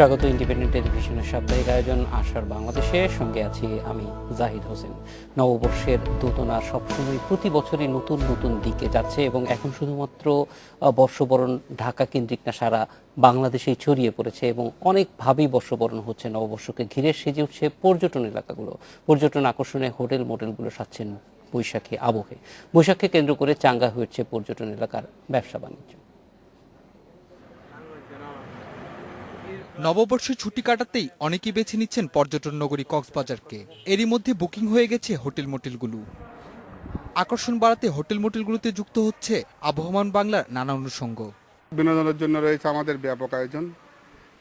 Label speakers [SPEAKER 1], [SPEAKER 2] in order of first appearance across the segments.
[SPEAKER 1] স্বাগত ইন্ডিপেন্ডেন্ট টেলিভিশনের সাপ্তাহিক আয়োজন আশার বাংলাদেশে। সঙ্গে আছি আমি জাহিদ হোসেন। নববর্ষের দোতনা সবসময় প্রতি বছরই নতুন নতুন দিকে যাচ্ছে এবং এখন শুধুমাত্র বর্ষবরণ ঢাকা কেন্দ্রিক না, সারা বাংলাদেশেই ছড়িয়ে পড়েছে এবং অনেকভাবেই বর্ষবরণ হচ্ছে। নববর্ষকে ঘিরে সেজে উঠছে পর্যটন এলাকাগুলো। পর্যটন আকর্ষণে হোটেল মোটেলগুলো সাজছেন বৈশাখী আবহে। বৈশাখকে কেন্দ্র করে চাঙ্গা হয়েছে পর্যটন এলাকার ব্যবসা বাণিজ্য।
[SPEAKER 2] নববর্ষের ছুটি কাটাতেই অনেকেই বেছে নিচ্ছেন পর্যটন নগরী কক্সবাজারকে। এরই মধ্যে বুকিং হয়ে গেছে হোটেল মোটেলগুলো। আকর্ষণ বাড়াতে হোটেল মোটেলগুলোতে যুক্ত হচ্ছে আবহমান বাংলার নানা অনুষঙ্গ।
[SPEAKER 3] বিনোদনের জন্য রয়েছে আমাদের ব্যাপক আয়োজন।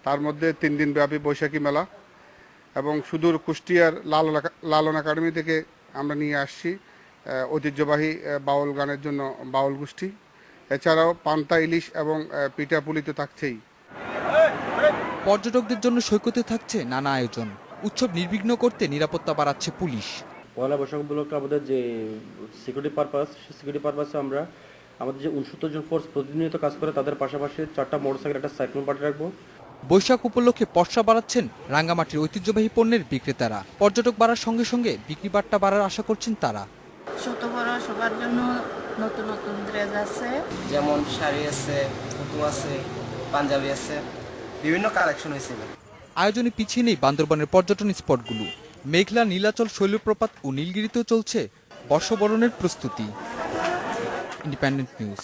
[SPEAKER 3] তার মধ্যে 3 দিন ব্যাপী বৈশাখী মেলা এবং সুদূর কুষ্টিয়ার লালন একাডেমি থেকে আমরা নিয়ে আসছি ঐতিহ্যবাহী বাউল গানের জন্য বাউল গোষ্ঠী। এছাড়াও পান্তা ইলিশ এবং পিঠাপুলি তো থাকছেই।
[SPEAKER 2] পর্যটকদের জন্য সৈকতে থাকছে নানা আয়োজন। উৎসব নির্বিঘ্ন করতে নিরাপত্তা বাড়াচ্ছে পুলিশ।
[SPEAKER 4] পয়লা বৈশাখ উপলক্ষে আমাদের যে সিকিউরিটি পারপাস, সেই সিকিউরিটি পারপাসে আমরা আমাদের যে 69 জন ফোর্স প্রতিনিয়ত কাজ করে তাদের পাশাপাশি 4টা মোটরসাইকেল, একটা সাইক্লোন পার্টি রাখবো।
[SPEAKER 2] বৈশাখ উপলক্ষে পসরা বাড়াচ্ছেন রাঙ্গামাটির ঐতিহ্যবাহী পণ্যের বিক্রেতারা। পর্যটক বাড়ার সঙ্গে সঙ্গে বিক্রি বাট্টা বাড়ার আশা করছেন তারা।
[SPEAKER 5] ছোট বড় সবার জন্য নতুন নতুন ড্রেস আছে,
[SPEAKER 6] যেমন শাড়ি আছে, ফুটু আছে, পাঞ্জাবি আছে, বিভিন্ন কালেকশন হয়েছে।
[SPEAKER 2] আয়োজনে পিছিয়ে নেই বান্দরবানের পর্যটন স্পটগুলো। মেঘলা, নীলাচল, শৈলপ্রপাত ও নীলগিরিতেও চলছে বর্ষবরণের প্রস্তুতি। Independent news.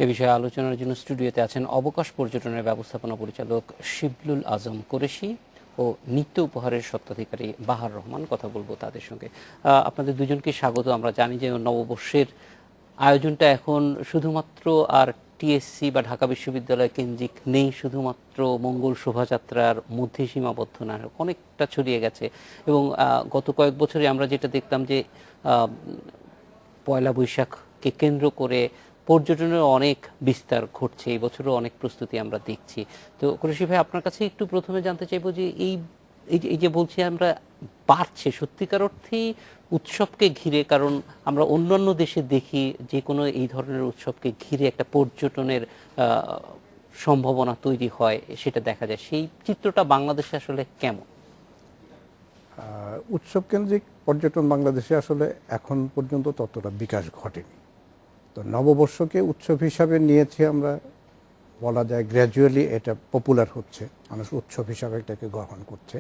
[SPEAKER 1] এ বিষয়ে আলোচনার জন্য স্টুডিওতে আছেন অবকাশ পর্যটনের ব্যবস্থাপনা পরিচালক শিবলুল আজম কুরেশি ও নিত্য উপহারের স্বত্বাধিকারী বাহার রহমান। কথা বলবো তাদের সঙ্গে। আপনাদের দুজনকে স্বাগত। আমরা জানি যে নববর্ষের আয়োজনটা এখন শুধুমাত্র আর টিএসসি বা ঢাকা বিশ্ববিদ্যালয় কেন্দ্রিক নেই, শুধুমাত্র মঙ্গল শোভাযাত্রার মধ্যে সীমাবদ্ধ না, অনেকটা ছড়িয়ে গেছে। এবং গত কয়েক বছরে আমরা যেটা দেখতাম যে পয়লা বৈশাখকে কেন্দ্র করে পর্যটনের অনেক বিস্তার ঘটছে। এই বছরও অনেক প্রস্তুতি আমরা দেখছি। তো কুরেশি ভাই, আপনার কাছে একটু প্রথমে জানতে চাইবো যে এই যে বলছি আমরা বাড়ছে সত্যিকার অর্থেই উৎসবকে ঘিরে, কারণ আমরা অন্যান্য দেশে দেখি যে কোনো এই ধরনের উৎসবকে ঘিরে একটা পর্যটনের সম্ভাবনা তৈরি হয়, সেটা দেখা যায়। সেই চিত্রটা বাংলাদেশে আসলে কেমন?
[SPEAKER 7] উৎসব কেন্দ্রিক পর্যটন বাংলাদেশে আসলে এখন পর্যন্ত ততটা বিকাশ ঘটেনি। তো নববর্ষকে উৎসব হিসাবে নিয়েছি আমরা, বলা যায় গ্র্যাজুয়ালি এটা পপুলার হচ্ছে, মানুষ উৎসব হিসাবে এটাকে গ্রহণ করছে।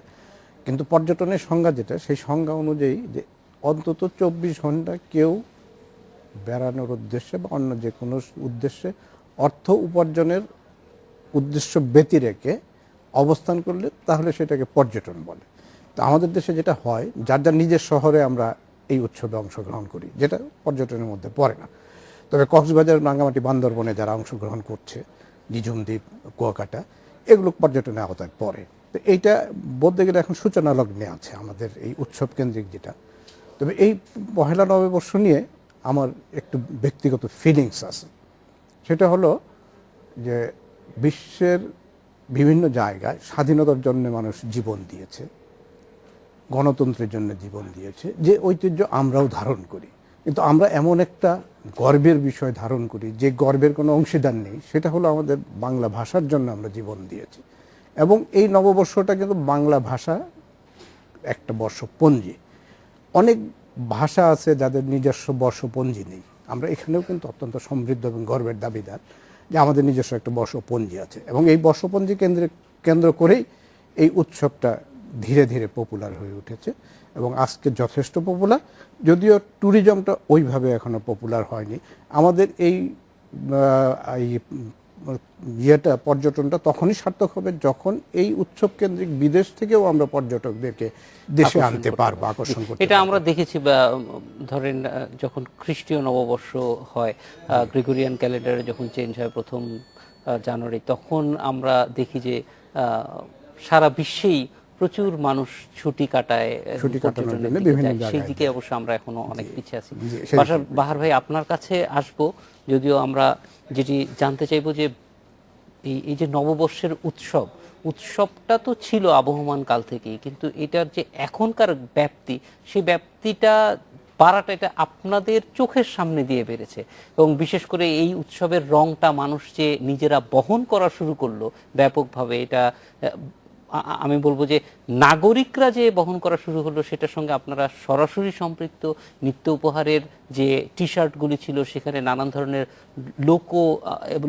[SPEAKER 7] কিন্তু পর্যটনের সংজ্ঞা যেটা, সেই সংজ্ঞা অনুযায়ী যে অন্তত 24 ঘন্টা কেউ বেড়ানোর উদ্দেশ্যে বা অন্য যে কোনো উদ্দেশ্যে অর্থ উপার্জনের উদ্দেশ্য ব্যতি রেখে অবস্থান করলে তাহলে সেটাকে পর্যটন বলে। তো আমাদের দেশে যেটা হয়, যার যার নিজের শহরে আমরা এই উৎসবে অংশগ্রহণ করি, যেটা পর্যটনের মধ্যে পড়ে না। তবে কক্সবাজার, রাঙ্গামাটি, বান্দরবনে যারা অংশগ্রহণ করছে, নিঝুম দ্বীপ, কুয়াকাটা, এগুলো পর্যটনের আওতায় পড়ে। তো এইটা বলতে গেলে এখন সূচনা লগ্নে আছে আমাদের এই উৎসব কেন্দ্রিক যেটা। তবে এই পহেলা নববর্ষ নিয়ে আমার একটু ব্যক্তিগত ফিলিংস আছে। সেটা হলো যে বিশ্বের বিভিন্ন জায়গায় স্বাধীনতার জন্য মানুষ জীবন দিয়েছে, গণতন্ত্রের জন্য জীবন দিয়েছে, যে ঐতিহ্য আমরাও ধারণ করি। কিন্তু আমরা এমন একটা গর্বের বিষয় ধারণ করি যে গর্বের কোনো অংশীদার নেই, সেটা হলো আমাদের বাংলা ভাষার জন্য আমরা জীবন দিয়েছি। এবং এই নববর্ষটা কিন্তু বাংলা ভাষা একটা বর্ষপঞ্জি। অনেক ভাষা আছে যাদের নিজস্ব বর্ষপঞ্জি নেই। আমরা এখানেও কিন্তু অত্যন্ত সমৃদ্ধ এবং গর্বের দাবিদার যে আমাদের নিজস্ব একটা বর্ষপঞ্জি আছে, এবং এই বর্ষপঞ্জি কেন্দ্র করেই এই উৎসবটা ধীরে ধীরে পপুলার হয়ে উঠেছে এবং আজকে যথেষ্ট পপুলার। যদিও ট্যুরিজমটা ওইভাবে এখনও পপুলার হয়নি। আমাদের এই ইয়েটা, পর্যটনটা তখনই সার্থক হবে যখন এই উৎসব কেন্দ্রিক বিদেশ থেকেও আমরা পর্যটকদেরকে দেশে আনতে পারবো, আকর্ষণ করতে।
[SPEAKER 1] এটা আমরা দেখেছি, ধরেন যখন খ্রিস্টীয় নববর্ষ হয়, গ্রেগরিয়ান ক্যালেন্ডারে যখন চেঞ্জ হয় প্রথম জানুয়ারি, তখন আমরা দেখি যে সারা বিশ্বেই প্রচুর মানুষ ছুটি কাটায়, সেই দিকে অবশ্য আমরা এখনো অনেক পিছিয়ে আছি। বাহার ভাই, আপনার কাছে আসবো, যদিও আমরা যেটি জানতে চাইবো যে এই যে নববর্ষের উৎসবটা তো ছিল আবহমান কাল থেকেই, কিন্তু এটার যে এখনকার ব্যাপ্তি, সেই ব্যাপ্তিটা বাড়াটা এটা আপনাদের চোখের সামনে দিয়ে বেড়েছে, এবং বিশেষ করে এই উৎসবের রংটা মানুষ যে নিজেরা বহন করা শুরু করলো ব্যাপকভাবে, এটা আমি বলবো যে নাগরিকরা যে বহন করা শুরু হলো সেটার সঙ্গে আপনারা সরাসরি সম্পৃক্ত। নিত্য উপহারের যে টি শার্টগুলি ছিল সেখানে নানান ধরনের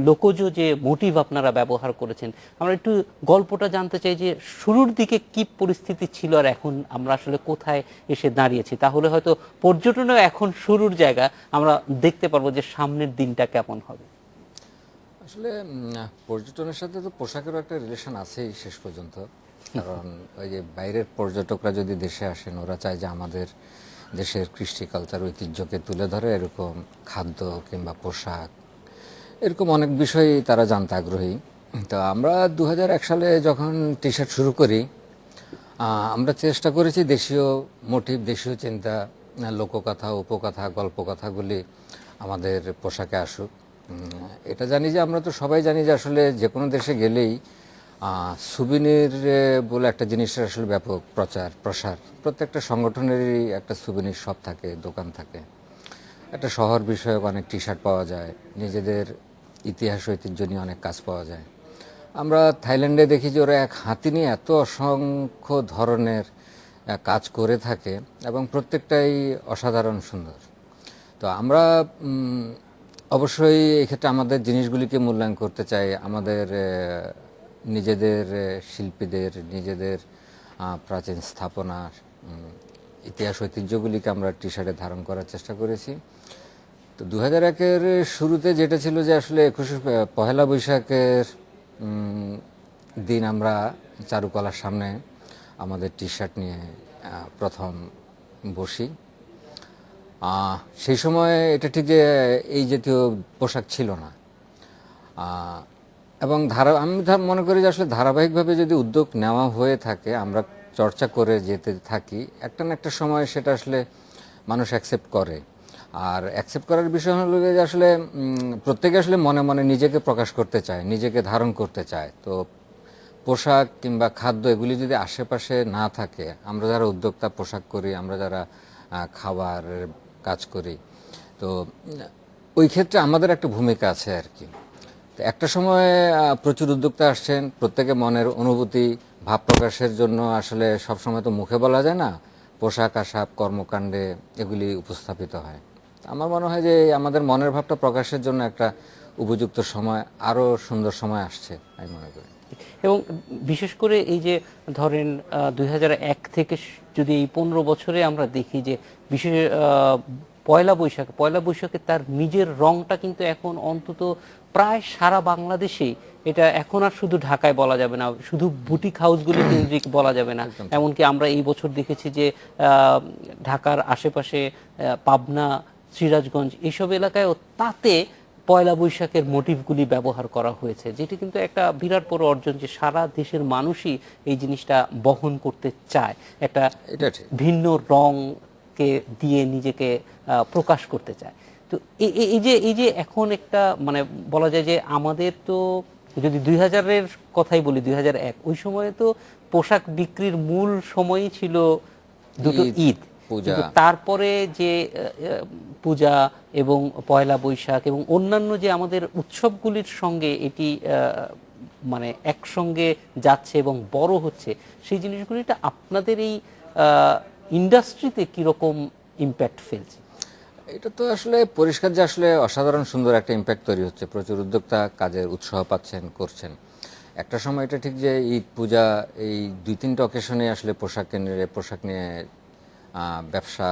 [SPEAKER 1] লোকজ যে মোটিভ আপনারা ব্যবহার করেছেন। আমরা একটু গল্পটা জানতে চাই যে শুরুর দিকে কি পরিস্থিতি ছিল আর এখন আমরা আসলে কোথায় এসে দাঁড়িয়েছি, তাহলে হয়তো পর্যটনেও এখন শুরুর জায়গা, আমরা দেখতে পারবো যে সামনের দিনটা কেমন হবে।
[SPEAKER 8] আসলে পর্যটনের সাথে তো পোশাকেরও একটা রিলেশন আছেই শেষ পর্যন্ত, কারণ ওই যে বাইরের পর্যটকরা যদি দেশে আসেন ওরা চায় যে আমাদের দেশের কৃষ্টি কালচার ঐতিহ্যকে তুলে ধরে, এরকম খাদ্য কিংবা পোশাক এরকম অনেক বিষয়ই তারা জানতে আগ্রহী। তো আমরা 2001 সালে যখন টি শার্ট শুরু করি, আমরা চেষ্টা করেছি দেশীয় মোটিভ, দেশীয় চিন্তা, লোককথা, উপকথা, গল্পকথাগুলি আমাদের পোশাকে আসুক। এটা জানি যে আমরা তো সবাই জানি যে আসলে যে কোনো দেশে গেলেই সুবিনির বলে একটা জিনিসের আসলে ব্যাপক প্রসার। প্রত্যেকটা সংগঠনেরই একটা সুবিনির শপ থাকে, দোকান থাকে। একটা শহর বিষয়ক অনেক টি শার্ট পাওয়া যায়, নিজেদের ইতিহাস ঐতিহ্য নিয়ে অনেক কাজ পাওয়া যায়। আমরা থাইল্যান্ডে দেখি যে ওরা এক হাতি নিয়ে এত অসংখ্য ধরনের কাজ করে থাকে এবং প্রত্যেকটাই অসাধারণ সুন্দর। তো আমরা অবশ্যই এক্ষেত্রে আমাদের জিনিসগুলিকে মূল্যায়ন করতে চাই, আমাদের নিজেদের শিল্পীদের, নিজেদের প্রাচীন স্থাপনা, ইতিহাস ঐতিহ্যগুলিকে আমরা টি শার্টে ধারণ করার চেষ্টা করেছি। তো 2001-এর শুরুতে যেটা ছিল যে আসলে পহেলা বৈশাখের দিন আমরা চারুকলার সামনে আমাদের টি শার্ট নিয়ে প্রথম বসি। সেই সময় এটা ঠিক যে এই জাতীয় পোশাক ছিল না, এবং আমি মনে করি যে আসলে ধারাবাহিকভাবে যদি উদ্যোগ নেওয়া হয়ে থাকে, আমরা চর্চা করে যেতে থাকি, একটা না একটা সময় সেটা আসলে মানুষ অ্যাকসেপ্ট করে। আর অ্যাকসেপ্ট করার বিষয় হলো যে আসলে প্রত্যেকে আসলে মনে মনে নিজেকে প্রকাশ করতে চায়, নিজেকে ধারণ করতে চায়। তো পোশাক কিংবা খাদ্য এগুলি যদি আশেপাশে না থাকে, আমরা যারা উদ্যোক্তা পোশাক করি, আমরা যারা খাবার কাজ করি, তো ওই ক্ষেত্রে আমাদের একটা ভূমিকা আছে আর কি। তো একটা সময় প্রচুর উদ্যোক্তা আসছেন, প্রত্যেকে মনের অনুভূতি ভাব প্রকাশের জন্য আসলে সবসময় তো মুখে বলা যায় না, পোশাক আশাক কর্মকাণ্ডে এগুলি উপস্থাপিত হয়। আমার মনে হয় যে আমাদের মনের ভাবটা প্রকাশের জন্য একটা উপযুক্ত সময়, আরও সুন্দর সময় আসছে আমি মনে করি।
[SPEAKER 1] এবং বিশেষ করে এই যে ধরেন 2001 থেকে যদি এই 15 বছরে আমরা দেখি যে বিশেষ পয়লা বৈশাখে তার নিজের রংটা কিন্তু এখন অন্তত প্রায় সারা বাংলাদেশেই, এটা এখন আর শুধু ঢাকায় বলা যাবে না, শুধু বুটিক হাউসগুলো কেন্দ্রিক বলা যাবে না। এমনকি আমরা এই বছর দেখেছি যে ঢাকার আশেপাশে পাবনা, সিরাজগঞ্জ এইসব এলাকায়ও তাতে পয়লা বৈশাখের মোটিভগুলি ব্যবহার করা হয়েছে, যেটি কিন্তু একটা বিরাট বড় অর্জন, যে সারা দেশের মানুষই এই জিনিসটা বহন করতে চায়, একটা ভিন্ন রংকে দিয়ে নিজেকে প্রকাশ করতে চায়। তো এই যে এখন একটা মানে বলা যায় যে আমাদের তো যদি 2000-এর কথাই বলি, 2001 ওই সময়ে তো পোশাক বিক্রির মূল সময়ই ছিল দুটো ঈদ, তারপরে যে পূজা এবং পয়লা বৈশাখ এবং অন্যান্য যে আমাদের উৎসবগুলির সঙ্গে এটি মানে একসঙ্গে যাচ্ছে এবং বড় হচ্ছে, সেই জিনিসগুলিটা আপনাদের এই ইন্ডাস্ট্রিতে কিরকম ইম্প্যাক্ট ফেলছে?
[SPEAKER 8] এটা তো আসলে পরিষ্কার যে আসলে অসাধারণ সুন্দর একটা ইম্প্যাক্ট তৈরি হচ্ছে, প্রচুর উদ্যোক্তা কাজের উৎসাহ পাচ্ছেন, করছেন। একটা সময় এটা ঠিক যে ঈদ, পূজা, এই 2-3টা অকেশনে আসলে পোশাক নিয়ে ব্যবসা,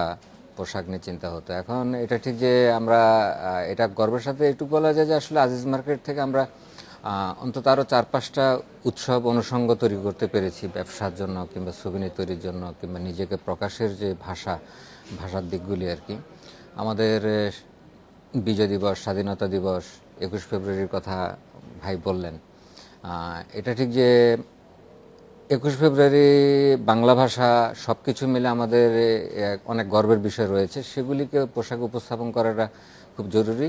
[SPEAKER 8] পোশাক নিয়ে চিন্তা হতো। এখন এটা ঠিক যে আমরা এটা গর্বের সাথে একটু বলা যায় যে আসলে আজিজ মার্কেট থেকে আমরা অন্তত আরও 4-5টা উৎসব অনুষঙ্গ তৈরি করতে পেরেছি, ব্যবসার জন্য কিংবা সুবিনির তৈরির জন্য কিংবা নিজেকে প্রকাশের যে ভাষার দিকগুলি আর কি। আমাদের বিজয় দিবস, স্বাধীনতা দিবস, 21 ফেব্রুয়ারির কথা ভাই বললেন, এটা ঠিক যে 21 ফেব্রুয়ারি বাংলা ভাষা সব কিছু মিলে আমাদের অনেক গর্বের বিষয় রয়েছে, সেগুলিকে পোশাক উপস্থাপন করাটা খুব জরুরি।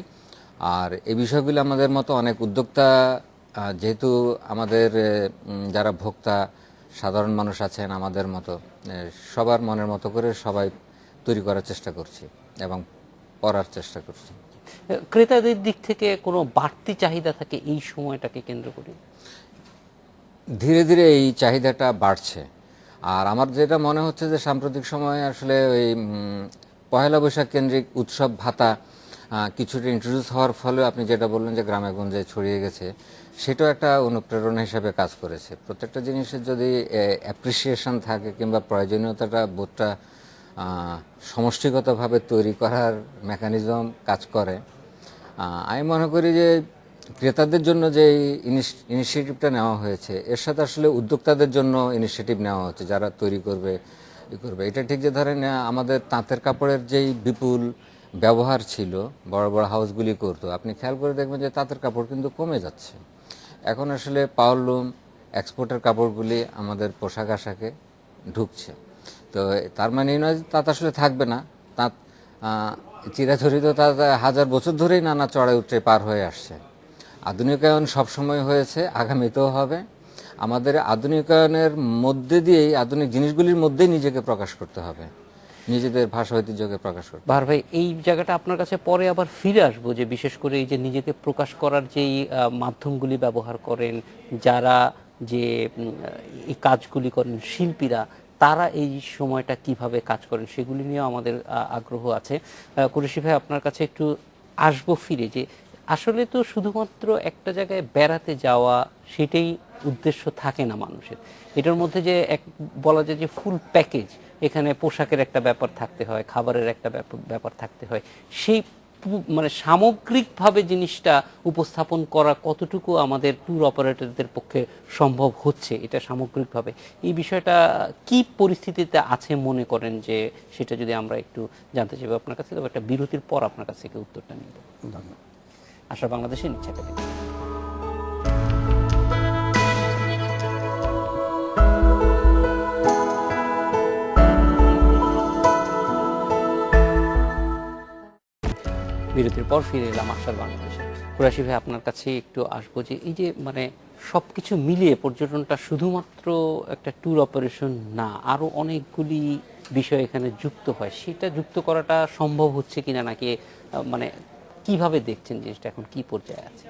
[SPEAKER 8] আর এই বিষয়গুলি আমাদের মতো অনেক উদ্যোক্তা, যেহেতু আমাদের যারা ভোক্তা সাধারণ মানুষ আছেন আমাদের মতো, সবার মনের মতো করে সবাই তৈরি করার চেষ্টা করছি। এবং পরার চেষ্টা করছি।
[SPEAKER 1] ক্রেতাদের দিক থেকে কোনো বাড়তি চাহিদা থাকে এই সময়টাকে কেন্দ্র করে?
[SPEAKER 8] ধীরে ধীরে এই চাহিদাটা বাড়ছে। আর আমার যেটা মনে হচ্ছে যে সাম্প্রতিক সময়ে আসলে ওই পহেলা বৈশাখ কেন্দ্রিক উৎসব ভাতা কিছুটা ইন্ট্রোডিউস হওয়ার ফলে আপনি যেটা বললেন যে গ্রামে গঞ্জে ছড়িয়ে গেছে, সেটাও একটা অনুপ্রেরণা হিসেবে কাজ করেছে। প্রত্যেকটা জিনিসের যদি অ্যাপ্রিসিয়েশন থাকে কিংবা প্রয়োজনীয়তাটা বোধটা সমষ্টিগতভাবে তৈরি করার মেকানিজম কাজ করে, আমি মনে করি যে ক্রেতাদের জন্য যে ইনিশিয়েটিভটা নেওয়া হয়েছে এর সাথে আসলে উদ্যোক্তাদের জন্য ইনিশিয়েটিভ নেওয়া হচ্ছে, যারা তৈরি করবে করবে। এটা ঠিক যে ধরেন আমাদের তাঁতের কাপড়ের যেই বিপুল ব্যবহার ছিল, বড় বড় হাউসগুলি করতো, আপনি খেয়াল করে দেখবেন যে তাঁতের কাপড় কিন্তু কমে যাচ্ছে। এখন আসলে পাওয়ারলুম এক্সপোর্টের কাপড়গুলি আমাদের পোশাক আশাকে ঢুকছে। তো তার মানে এই নয় যে তাঁত আসলে থাকবে না। তাঁত চিরাচরিত তাঁত হাজার বছর ধরেই নানা চড়াই উঠে পার হয়ে আসছে। আধুনিকায়ন সবসময় হয়েছে, আগামীতেও হবে। আমাদের আধুনিকায়নের মধ্যে দিয়েই, আধুনিক জিনিসগুলির মধ্যেই নিজেকে প্রকাশ করতে হবে, নিজেদের ভাষা ঐতিহ্যকে প্রকাশ করতে হবে।
[SPEAKER 1] বাহার ভাই, এই জায়গাটা আপনার কাছে পরে আবার ফিরে আসবো, যে বিশেষ করে এই যে নিজেকে প্রকাশ করার যেই মাধ্যমগুলি ব্যবহার করেন, যারা যে এই কাজগুলি করেন শিল্পীরা, তারা এই সময়টা কিভাবে কাজ করেন সেগুলি নিয়েও আমাদের আগ্রহ আছে। কুরেশি ভাই, আপনার কাছে একটু আসবো ফিরে, যে আসলে তো শুধুমাত্র একটা জায়গায় বেড়াতে যাওয়া সেটাই উদ্দেশ্য থাকে না মানুষের। এটার মধ্যে যে এক বলা যায় যে ফুল প্যাকেজ, এখানে পোশাকের একটা ব্যাপার থাকতে হয়, খাবারের একটা ব্যাপার থাকতে হয়। সেই মানে সামগ্রিকভাবে জিনিসটা উপস্থাপন করা কতটুকু আমাদের ট্যুর অপারেটরদের পক্ষে সম্ভব হচ্ছে, এটা সামগ্রিকভাবে এই বিষয়টা কি পরিস্থিতিতে আছে মনে করেন, যে সেটা যদি আমরা একটু জানতে চাইবো আপনার কাছে। তবে একটা বিরতির পর আপনার কাছ থেকে উত্তরটা নিব।
[SPEAKER 7] ধন্যবাদ।
[SPEAKER 1] আশা বাংলাদেশের নিচ্ছে পেতে। বিরতির পর ফিরে এলাম আশার বাংলাদেশে। কুরাশি ভাই, আপনার কাছে একটু আসবো, যে এই যে মানে সবকিছু মিলিয়ে পর্যটনটা শুধুমাত্র একটা ট্যুর অপারেশন না, আরো অনেকগুলি বিষয় এখানে যুক্ত হয়, সেটা যুক্ত করাটা সম্ভব হচ্ছে কিনা, নাকি মানে কিভাবে দেখছেন জিনিসটা, এখন কি পর্যায়ে আছে?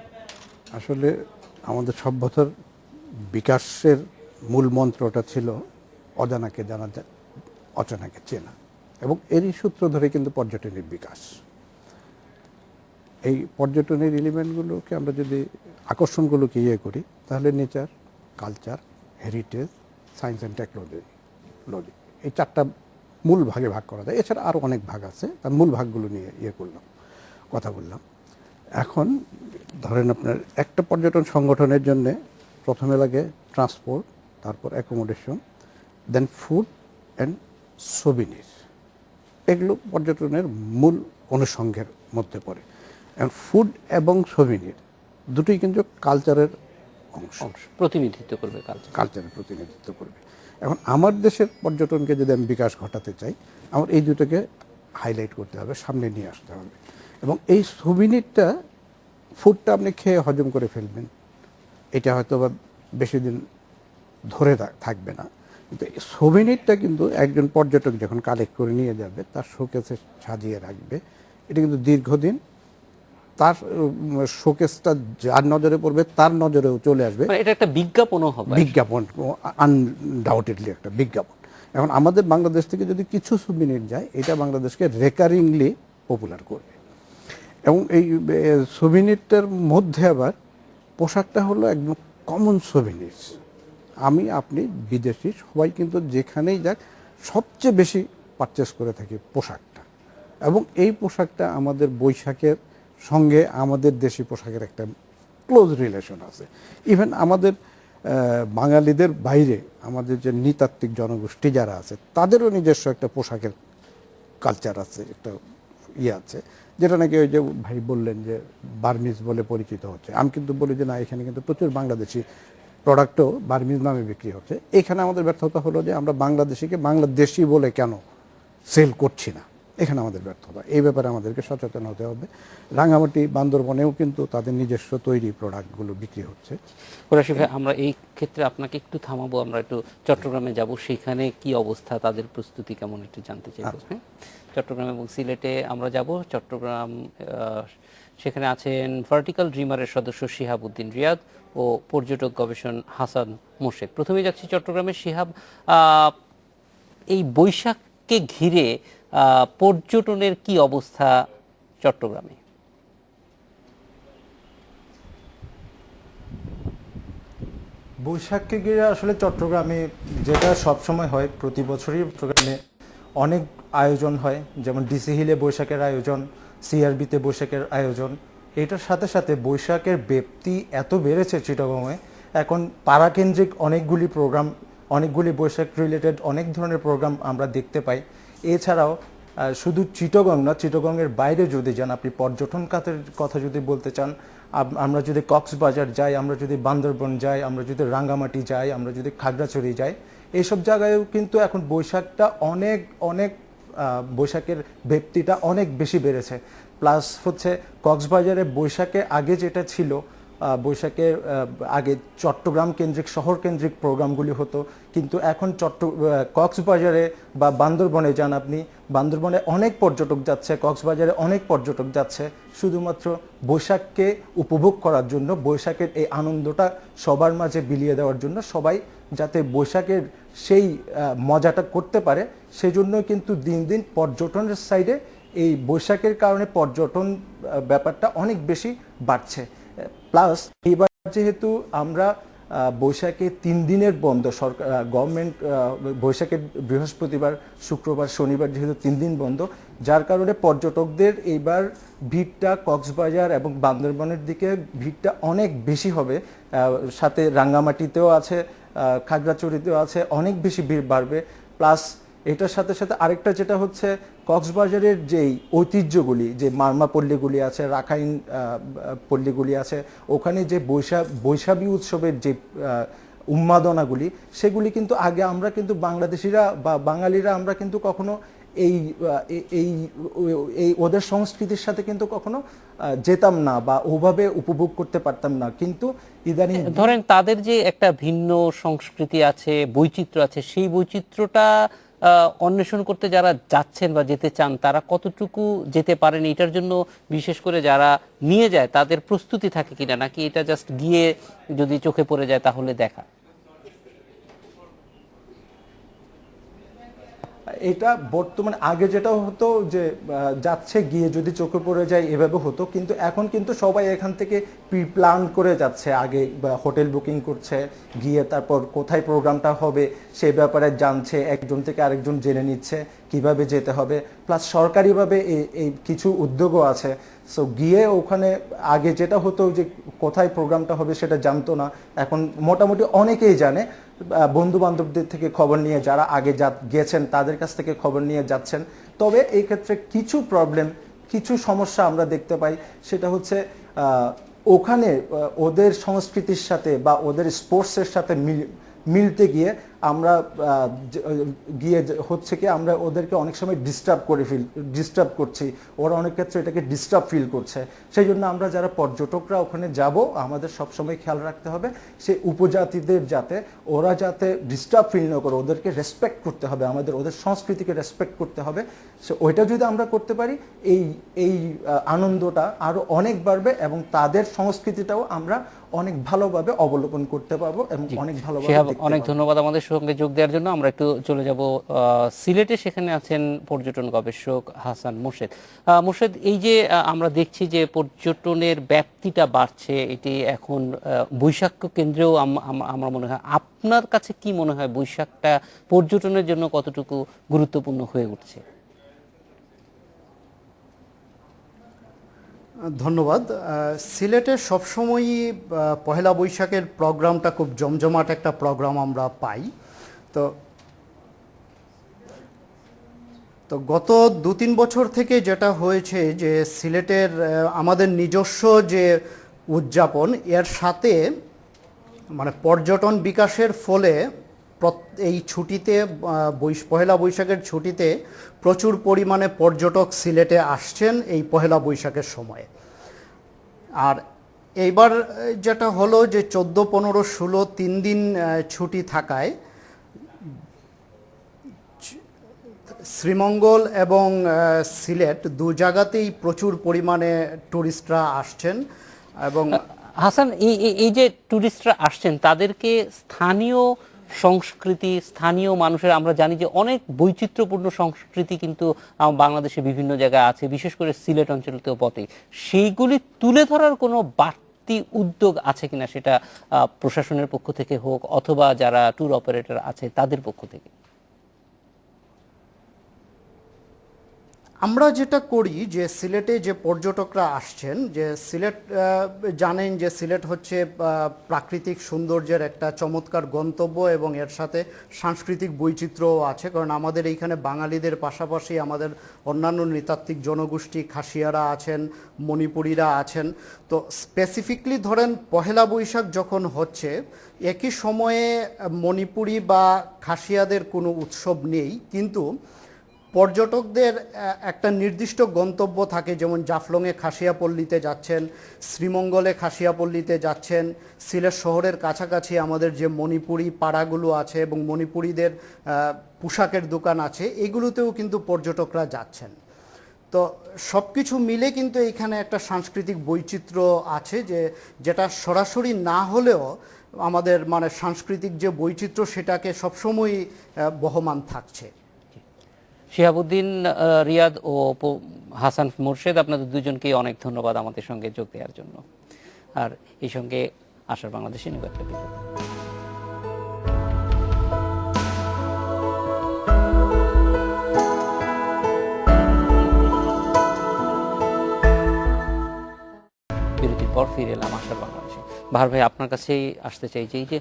[SPEAKER 7] আসলে আমাদের সভ্যতার বিকাশের মূল মন্ত্রটা ছিল অজানাকে জানা, অচেনাকে চেনা, এবং এরই সূত্র ধরে কিন্তু পর্যটনের বিকাশ। এই পর্যটনের এলিমেন্টগুলোকে আমরা যদি আকর্ষণগুলোকে করি, তাহলে nature, culture, heritage, science and technology, এই চারটা মূল ভাগে ভাগ করা যায়। এছাড়া আরও অনেক ভাগ আছে, তার মূল ভাগগুলো নিয়ে কথা বললাম। এখন ধরেন আপনার একটা পর্যটন সংগঠনের জন্য প্রথমে লাগে ট্রান্সপোর্ট, তারপর অ্যাকোমোডেশন, দেন ফুড অ্যান্ড সোভিনির। এগুলো পর্যটনের মূল অনুষঙ্গের মধ্যে পড়ে। এবং ফুড এবং সোভিনির দুটোই কিন্তু কালচারের অংশ,
[SPEAKER 1] প্রতিনিধিত্ব করবে
[SPEAKER 7] কালচারের প্রতিনিধিত্ব করবে। এখন আমার দেশের পর্যটনকে যদি আমি বিকাশ ঘটাতে চাই, আমার এই দুটোকে হাইলাইট করতে হবে, সামনে নিয়ে আসতে হবে। এবং এই সোভিনিরটা, ফুডটা আপনি খেয়ে হজম করে ফেলবেন, এটা হয়তো বা বেশি দিন ধরে থাকবে না, কিন্তু এই সোভিনিরটা কিন্তু একজন পর্যটক যখন কালেক্ট করে নিয়ে যাবে, তার শোকেসে সাজিয়ে রাখবে, এটা কিন্তু দীর্ঘদিন তার শোকেসটা যার নজরে পড়বে তার নজরেও চলে আসবে।
[SPEAKER 1] এটা একটা বিজ্ঞাপনও হবে,
[SPEAKER 7] বিজ্ঞাপন, আনডাউটেডলি একটা বিজ্ঞাপন। এখন আমাদের বাংলাদেশ থেকে যদি কিছু সোভিনির যায়, এটা বাংলাদেশকে রেকারিংলি পপুলার করবে। এবং এই সোভিনিরটার মধ্যে আবার পোশাকটা হলো একদম কমন সোভিনির। আমি, আপনি, বিদেশি সবাই কিন্তু যেখানেই যাক সবচেয়ে বেশি পারচেস করে থাকি পোশাকটা। এবং এই পোশাকটা আমাদের বৈশাখের সঙ্গে আমাদের দেশি পোশাকের একটা ক্লোজ রিলেশন আছে। ইভেন আমাদের বাঙালিদের বাইরে আমাদের যে নৃতাত্ত্বিক জনগোষ্ঠী যারা আছে, তাদেরও নিজস্ব একটা পোশাকের কালচার আছে, একটা আছে, যেটা নাকি ওই যে ভাই বললেন যে বার্মিজ বলে পরিচিত হচ্ছে। আমি কিন্তু বলি যে না, এখানে কিন্তু প্রচুর বাংলাদেশি প্রোডাক্টও বার্মিজ নামে বিক্রি হচ্ছে। এখানে আমাদের ব্যর্থতা হলো যে আমরা বাংলাদেশিকে বাংলাদেশি বলে কেন সেল করছি না, এখানে আমাদের ব্যর্থতা। এই ব্যাপারে আমাদেরকে সচেতন হতে হবে। রাঙামাটি, বান্দরবনেও কিন্তু তাদের নিজস্ব তৈরি প্রোডাক্টগুলো বিক্রি হচ্ছে।
[SPEAKER 1] কুরাশি ভাই, আমরা এই ক্ষেত্রে আপনাকে একটু থামাবো, আমরা একটু চট্টগ্রামে যাব, সেখানে কি অবস্থা, তাদের প্রস্তুতি কেমন একটু জানতে চাইবো। হ্যাঁ, চট্টগ্রাম এবং সিলেটে আমরা যাব। চট্টগ্রাম, সেখানে আছেন ভার্টিক্যাল ড্রিমারের সদস্য শিহাব উদ্দিন রিয়াদ ও পর্যটক গবেষণ হাসান মোর্শেদ। প্রথমে যাচ্ছি চট্টগ্রামের শিহাব, এই বৈশাখকে ঘিরে পর্যটনের কি অবস্থা চট্টগ্রামে?
[SPEAKER 9] বৈশাখকে ঘিরে আসলে চট্টগ্রামে যেটা সবসময় হয়, প্রতি বছরই চট্টগ্রামে অনেক আয়োজন হয়, যেমন ডিসি হিলে বৈশাখের আয়োজন, সিআরবিতে বৈশাখের আয়োজন। এটার সাথে সাথে বৈশাখের ব্যাপ্তি এত বেড়েছে চিটাগংয়ে, এখন পাড়াকেন্দ্রিক অনেকগুলি প্রোগ্রাম, অনেকগুলি বৈশাখ রিলেটেড অনেক ধরনের প্রোগ্রাম আমরা দেখতে পাই। এছাড়াও শুধু চিটাগং না, চিটাগংয়ের বাইরে যদি যান, আপনি পর্যটন খাতের কথা যদি বলতে চান, আমরা যদি কক্সবাজার যাই, আমরা যদি বান্দরবন যাই, আমরা যদি রাঙ্গামাটি যাই, আমরা যদি খাগড়াছড়ি যাই, এইসব জায়গায়ও কিন্তু এখন বৈশাখটা অনেক অনেক বৈশাখের ব্যাপ্তিটা অনেক বেশি বেড়েছে। প্লাস হচ্ছে কক্সবাজারে বৈশাখে আগে যেটা ছিল, বৈশাখের আগে চট্টগ্রাম কেন্দ্রিক, শহর কেন্দ্রিক প্রোগ্রামগুলি হতো, কিন্তু এখন কক্সবাজারে বা বান্দরবনে যান আপনি, বান্দরবনে অনেক পর্যটক যাচ্ছে, কক্সবাজারে অনেক পর্যটক যাচ্ছে শুধুমাত্র বৈশাখকে উপভোগ করার জন্য, বৈশাখের এই আনন্দটা সবার মাঝে বিলিয়ে দেওয়ার জন্য, সবাই যাতে বৈশাখের সেই মজাটা করতে পারে, সেজন্য কিন্তু দিন দিন পর্যটনের সাইডে এই বৈশাখের কারণে পর্যটন ব্যাপারটা অনেক বেশি বাড়ছে। প্লাস এইবার যেহেতু আমরা বৈশাখে 3 দিনের বন্ধ, সরকার গভর্নমেন্ট বৈশাখের বৃহস্পতিবার, শুক্রবার, শনিবার যেহেতু 3 দিন বন্ধ, যার কারণে পর্যটকদের এইবার ভিড়টা কক্সবাজার এবং বান্দরবনের দিকে ভিড়টা অনেক বেশি হবে। সাথে রাঙ্গামাটিতেও আছে, খাগড়াছড়িতেও আছে, অনেক বেশি ভিড় বাড়বে। প্লাস এটার সাথে সাথে আরেকটা যেটা হচ্ছে, কক্সবাজারের যেই ঐতিহ্যগুলি, যে মারমা পল্লীগুলি আছে, রাখাইন পল্লীগুলি আছে, ওখানে যে বৈশাখী উৎসবের যে উন্মাদনাগুলি, সেগুলি কিন্তু আগে আমরা কিন্তু বাংলাদেশিরা বা বাঙালিরা আমরা কিন্তু কখনো এই এই এই ওদের সংস্কৃতির সাথে কিন্তু কখনো যেতাম না বা ওভাবে উপভোগ করতে পারতাম না। কিন্তু ইদানিং
[SPEAKER 1] ধরেন তাদের যে একটা ভিন্ন সংস্কৃতি আছে, বৈচিত্র্য আছে, সেই বৈচিত্র্যটা অন্বেষণ করতে যারা যাচ্ছেন বা যেতে চান, তারা কতটুকু যেতে পারেন, এটার জন্য বিশেষ করে যারা নিয়ে যায় তাদের প্রস্তুতি থাকে কিনা, নাকি এটা জাস্ট গিয়ে যদি চোখে পড়ে যায় তাহলে দেখা?
[SPEAKER 9] এটা বর্তমানে, আগে যেটা হতো যে যাচ্ছে গিয়ে যদি চোখে পড়ে যায় এভাবে হতো, কিন্তু এখন কিন্তু সবাই এখান থেকে প্রি প্ল্যান করে যাচ্ছে, আগে হোটেল বুকিং করছে, গিয়ে তারপর কোথায় প্রোগ্রামটা হবে সেই ব্যাপারে জানছে, একজন থেকে আরেকজন জেনে নিচ্ছে কিভাবে যেতে হবে। প্লাস সরকারিভাবে এই কিছু উদ্যোগও আছে। সো গিয়ে ওখানে আগে যেটা হতো যে কোথায় প্রোগ্রামটা হবে সেটা জানতো না, এখন মোটামুটি অনেকেই জানে, বন্ধু বান্ধবদের থেকে খবর নিয়ে, যারা আগে গেছেন তাদের কাছ থেকে খবর নিয়ে যাচ্ছেন। তবে এই ক্ষেত্রে কিছু প্রবলেম, কিছু সমস্যা আমরা দেখতে পাই, সেটা হচ্ছে ওখানে ওদের সংস্কৃতির সাথে বা ওদের স্পোর্টসের সাথে মিলতে গিয়ে আমরা হচ্ছে কি, আমরা ওদেরকে অনেক সময় ডিস্টার্ব করছি, ওরা অনেক ক্ষেত্রে এটাকে ডিস্টার্ব ফিল করছে। সেই জন্য আমরা যারা পর্যটকরা ওখানে যাব, আমাদের সবসময় খেয়াল রাখতে হবে সেই উপজাতিদের যাতে ওরা যাতে ডিস্টার্ব ফিল না করে, ওদেরকে রেসপেক্ট করতে হবে, আমাদের ওদের সংস্কৃতিকে রেসপেক্ট করতে হবে। সো ওইটা যদি আমরা করতে পারি, এই আনন্দটা আরও অনেক বাড়বে এবং তাদের সংস্কৃতিটাও আমরা অনেক ভালোভাবে অবলোকন করতে পারবো এবং অনেক ভালোভাবে দেখতে পারবো।
[SPEAKER 1] অনেক ধন্যবাদ আমাদের সঙ্গে যোগ দেওয়ার জন্য। আমরা একটু চলে যাব সিলেটে, সেখানে আছেন পর্যটন গবেষক হাসান মোর্শেদ। মোর্শেদ, এই যে আমরা দেখছি যে পর্যটনের ব্যাপ্তিটা বাড়ছে, এটি এখন বৈশাখ কেন্দ্রেও আমার মনে হয়, আপনার কাছে কি মনে হয় বৈশাখটা পর্যটনের জন্য কতটুকু গুরুত্বপূর্ণ হয়ে উঠছে?
[SPEAKER 10] ধন্যবাদ। সিলেটে সবসময়ই পহেলা বৈশাখের প্রোগ্রামটা খুব জমজমাট একটা প্রোগ্রাম আমরা পাই। তো গত 2-3 বছর থেকে যেটা হয়েছে যে সিলেটের আমাদের নিজস্ব যে উদযাপন, এর সাথে মানে পর্যটন বিকাশের ফলে এই ছুটিতে পহেলা বৈশাখের ছুটিতে প্রচুর পরিমাণে পর্যটক সিলেটে আসছেন এই পহেলা বৈশাখের সময়ে। আর এইবার যেটা হলো যে 14, 15, 16 3 দিন ছুটি থাকায় শ্রীমঙ্গল এবং সিলেট দু জায়গাতেই প্রচুর পরিমাণে টুরিস্টরা আসছেন। এবং
[SPEAKER 1] হাসান, এই যে টুরিস্টরা আসছেন তাদেরকে স্থানীয় সংস্কৃতি, স্থানীয় মানুষের, আমরা জানি যে অনেক বৈচিত্র্যপূর্ণ সংস্কৃতি কিন্তু বাংলাদেশে বিভিন্ন জায়গায় আছে, বিশেষ করে সিলেট অঞ্চলতেও বটে, সেইগুলি তুলে ধরার কোনো বাড়তি উদ্যোগ আছে কিনা, সেটা প্রশাসনের পক্ষ থেকে হোক অথবা যারা ট্যুর অপারেটর আছে তাদের পক্ষ থেকে?
[SPEAKER 10] আমরা যেটা করি যে সিলেটে যে পর্যটকরা আসছেন, যে সিলেট জানেন যে সিলেট হচ্ছে প্রাকৃতিক সৌন্দর্যের একটা চমৎকার গন্তব্য এবং এর সাথে সাংস্কৃতিক বৈচিত্র্যও আছে, কারণ আমাদের এইখানে বাঙালিদের পাশাপাশি আমাদের অন্যান্য নৃতাত্ত্বিক জনগোষ্ঠী খাসিয়ারা আছেন, মণিপুরীরা আছেন। তো স্পেসিফিকলি ধরেন পহেলা বৈশাখ যখন হচ্ছে, একই সময়ে মণিপুরী বা খাসিয়াদের কোনো উৎসব নেই, কিন্তু পর্যটকদের একটা নির্দিষ্ট গন্তব্য থাকে, যেমন জাফলংয়ে খাসিয়াপল্লীতে যাচ্ছেন, শ্রীমঙ্গলে খাসিয়াপল্লীতে যাচ্ছেন, সিলেট শহরের কাছাকাছি আমাদের যে মণিপুরি পাড়াগুলো আছে এবং মণিপুরীদের পোশাকের দোকান আছে, এগুলোতেও কিন্তু পর্যটকরা যাচ্ছেন। তো সব কিছু মিলে কিন্তু এখানে একটা সাংস্কৃতিক বৈচিত্র্য আছে, যেটা সরাসরি না হলেও আমাদের মানে সাংস্কৃতিক যে বৈচিত্র্য সেটাকে সবসময় বহমান থাকছে।
[SPEAKER 1] শিহাবুদ্দিন, রিয়াদ ও হাসান মোরশেদ, আপনাদের দুজনকে অনেক ধন্যবাদ আমাদের সঙ্গে যোগ দেওয়ার জন্য। আর এই সঙ্গে আশার বাংলাদেশে নিবেদন। বিরতির পর ফিরে এলাম আশার বাংলাদেশে। বাহার ভাই, আপনার কাছেই আসতে চাই যে এই যে